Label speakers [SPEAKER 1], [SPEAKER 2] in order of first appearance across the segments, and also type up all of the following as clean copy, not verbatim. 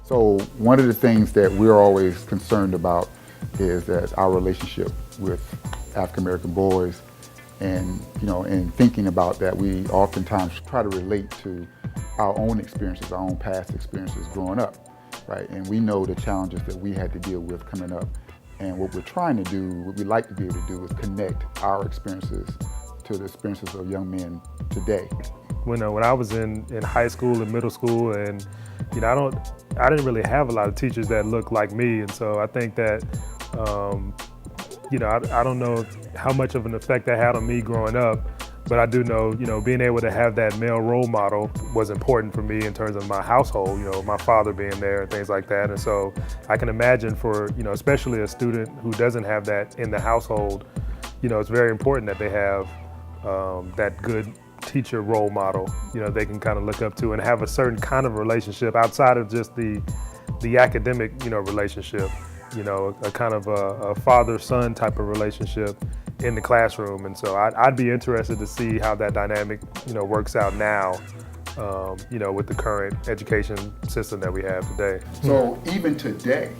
[SPEAKER 1] So one of the things that we're always concerned about is that our relationship with African American boys, and in thinking about that, we oftentimes try to relate to our own experiences, our own past experiences growing up, right? And we know the challenges that we had to deal with coming up. And what we're trying to do, what we like to be able to do, is connect our experiences to the experiences of young men today.
[SPEAKER 2] When I was in high school and middle school, and I didn't really have a lot of teachers that looked like me, and so I think that I don't know how much of an effect that had on me growing up, but I do know being able to have that male role model was important for me in terms of my household. My father being there and things like that, and so I can imagine for especially a student who doesn't have that in the household, it's very important that they have that good teacher role model, they can kind of look up to and have a certain kind of relationship outside of just the academic, relationship, a kind of a father-son type of relationship in the classroom. And so I'd be interested to see how that dynamic, works out now, with the current education system that we have today.
[SPEAKER 1] So even today,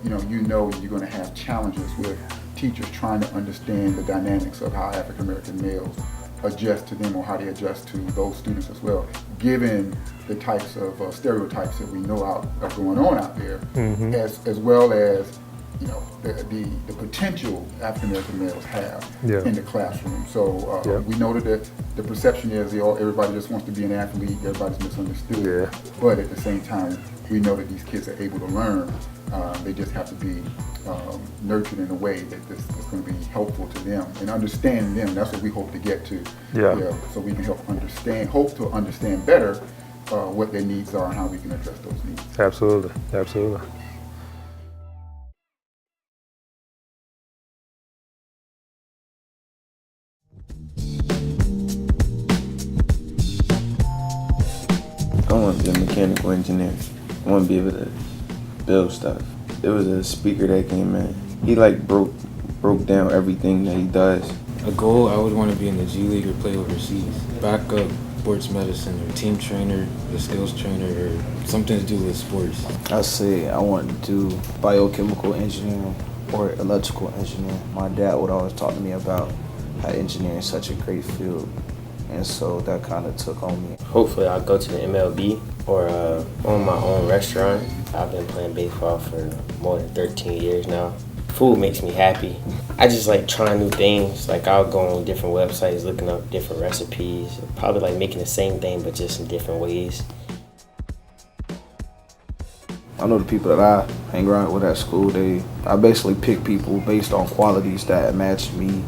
[SPEAKER 1] you're going to have challenges with teachers trying to understand the dynamics of how African American males adjust to them, or how they adjust to those students as well, given the types of stereotypes that we know are going on out there, as well as the potential African American males have in the classroom. So we know that the perception is everybody just wants to be an athlete, everybody's misunderstood. But at the same time, we know that these kids are able to learn. They just have to be nurtured in a way that this is going to be helpful to them and understand them. That's what we hope to get to. So we can hope to understand better what their needs are and how we can address those needs.
[SPEAKER 2] Absolutely.
[SPEAKER 3] I want to be a mechanical engineer. I want to be able to build stuff. There was a speaker that came in. He broke down everything that he does.
[SPEAKER 4] A goal, I would want to be in the G League or play overseas. Backup sports medicine or team trainer, a skills trainer, or something to do with sports.
[SPEAKER 5] I say I want to do biochemical engineering or electrical engineering. My dad would always talk to me about how engineering is such a great field, and so that kind of took on me.
[SPEAKER 6] Hopefully I'll go to the MLB or own my own restaurant. I've been playing baseball for more than 13 years now. Food makes me happy. I just like trying new things. Like I'll go on different websites looking up different recipes. Probably like making the same thing but just in different ways.
[SPEAKER 5] I know the people that I hang around with at school, I basically pick people based on qualities that match me.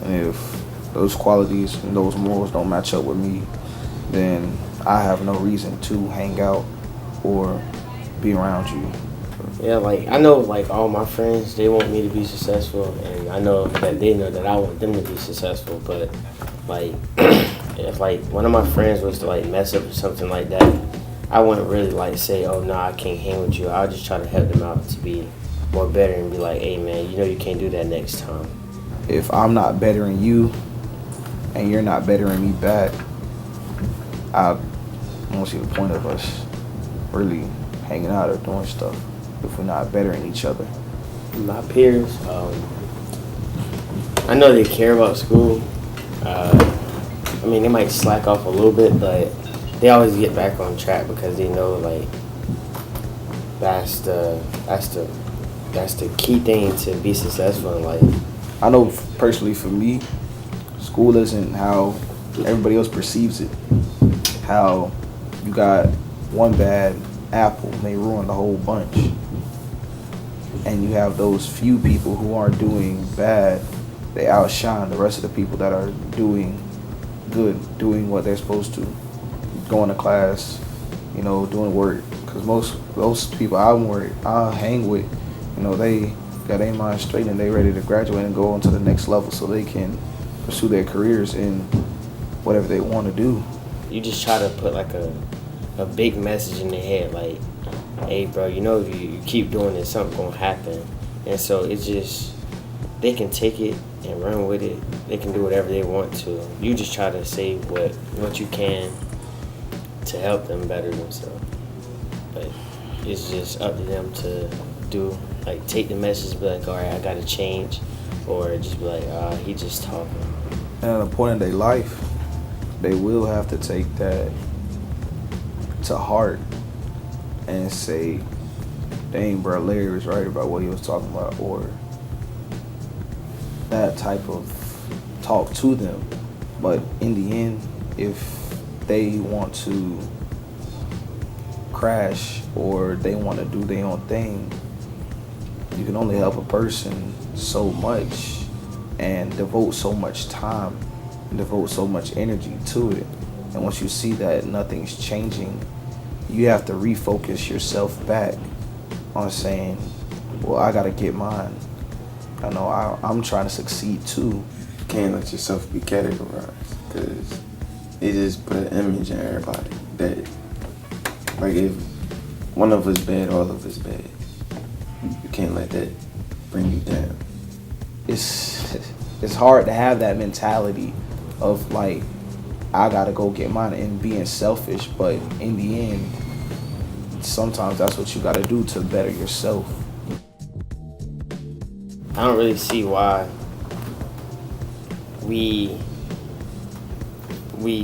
[SPEAKER 5] And if those qualities and those morals don't match up with me, then I have no reason to hang out or be around you.
[SPEAKER 6] Yeah, like I know like all my friends, they want me to be successful, and I know that they know that I want them to be successful, but like if like one of my friends was to like mess up or something like that, I wouldn't really like say, oh no, I can't hang with you. I'll just try to help them out to be more better and be like, hey man, you can't do that next time.
[SPEAKER 5] If I'm not bettering you and you're not bettering me back, I don't see the point of us really hanging out or doing stuff if we're not bettering each other.
[SPEAKER 6] My peers, I know they care about school. I mean, they might slack off a little bit, but they always get back on track because they know like that's the key thing to be successful in life.
[SPEAKER 5] I know personally for me, school isn't how everybody else perceives it. How you got one bad apple and they ruin the whole bunch. And you have those few people who aren't doing bad, they outshine the rest of the people that are doing good, doing what they're supposed to, going to class, doing work. Because most people I hang with, they got their mind straight and they ready to graduate and go on to the next level so they can pursue their careers in whatever they want to do.
[SPEAKER 6] You just try to put like a big message in their head, like, hey bro, if you keep doing this, something's gonna happen. And so it's just, they can take it and run with it. They can do whatever they want to. You just try to say what you can to help them better themselves. But it's just up to them to do, like take the message, be like, all right, I gotta change, or just be like, he just talking.
[SPEAKER 5] And at a point in their life, they will have to take that to heart and say, dang, bro, Larry was right about what he was talking about, or that type of talk to them. But in the end, if they want to crash or they want to do their own thing, you can only help a person so much and devote so much time and devote so much energy to it. And once you see that nothing's changing, you have to refocus yourself back on saying, well, I gotta get mine. I know I'm trying to succeed too.
[SPEAKER 3] You can't let yourself be categorized, because they just put an image in everybody that, like, if one of us bad, all of us bad. You can't let that bring you down.
[SPEAKER 5] It's hard to have that mentality of like, I gotta go get mine and being selfish, but in the end, sometimes that's what you gotta do to better yourself.
[SPEAKER 6] I don't really see why we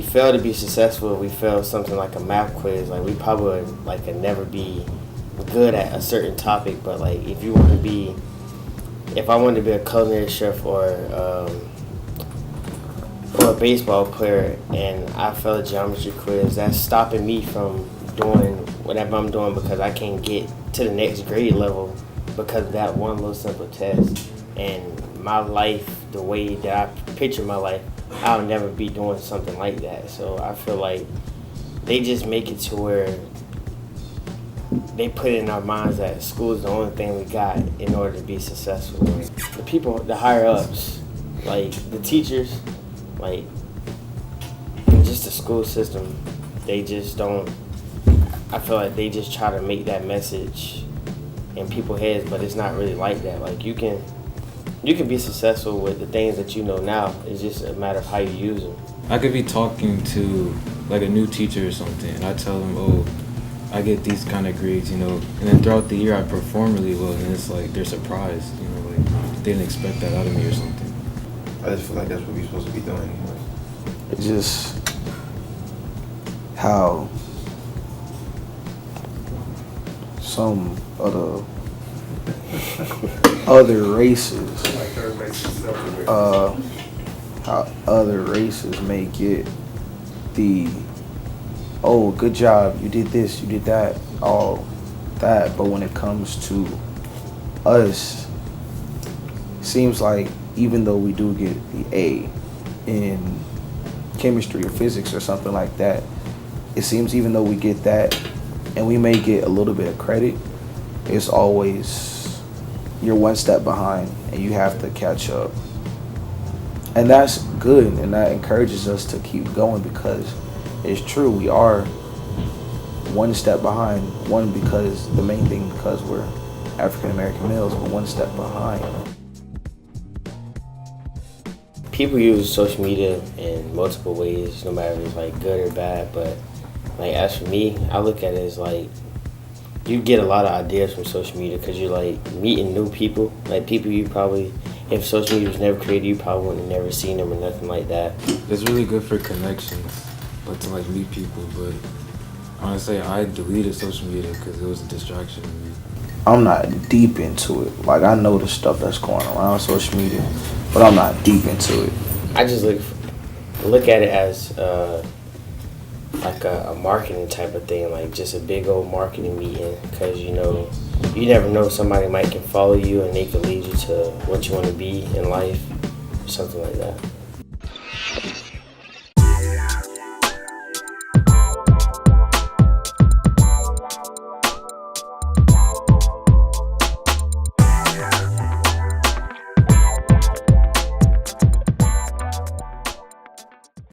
[SPEAKER 6] fail to be successful. We fail something like a math quiz. Like we probably like could never be good at a certain topic, but like if I wanted to be a culinary chef or a baseball player and I fail a geometry quiz, that's stopping me from doing whatever I'm doing because I can't get to the next grade level because of that one little simple test. And my life, the way that I picture my life, I'll never be doing something like that. So I feel like they just make it to where they put it in our minds that school is the only thing we got in order to be successful. The people, the higher ups, like the teachers, like just the school system, they just don't, I feel like they just try to make that message in people's heads, but it's not really like that. Like you can be successful with the things that you know now. It's just a matter of how you use them.
[SPEAKER 4] I could be talking to like a new teacher or something, and I tell them, oh, I get these kind of grades, and then throughout the year I perform really well, and it's like they're surprised, like they didn't expect that out of me or something.
[SPEAKER 3] I just feel like that's what we're supposed to be doing anyway.
[SPEAKER 5] It's just how some other races, how other races may get the, oh, good job, you did this, you did that, all that, but when it comes to us, seems like even though we do get the A in chemistry or physics or something like that, it seems even though we get that and we may get a little bit of credit, it's always you're one step behind and you have to catch up. And that's good, and that encourages us to keep going because it's true, we are one step behind. One, because the main thing, because we're African American males, we're one step behind.
[SPEAKER 6] People use social media in multiple ways, no matter if it's like good or bad, but like as for me, I look at it as like you get a lot of ideas from social media because you're like meeting new people, like people you probably, if social media was never created, you probably wouldn't have never seen them or nothing like that.
[SPEAKER 4] It's really good for connections, but to like meet people. But honestly, I deleted social media because it was a distraction to me.
[SPEAKER 5] I'm not deep into it. Like I know the stuff that's going around social media, but I'm not deep into it.
[SPEAKER 6] I just look at it as like a marketing type of thing, like just a big old marketing meeting, because you never know, somebody might can follow you and they can lead you to what you want to be in life, something like that.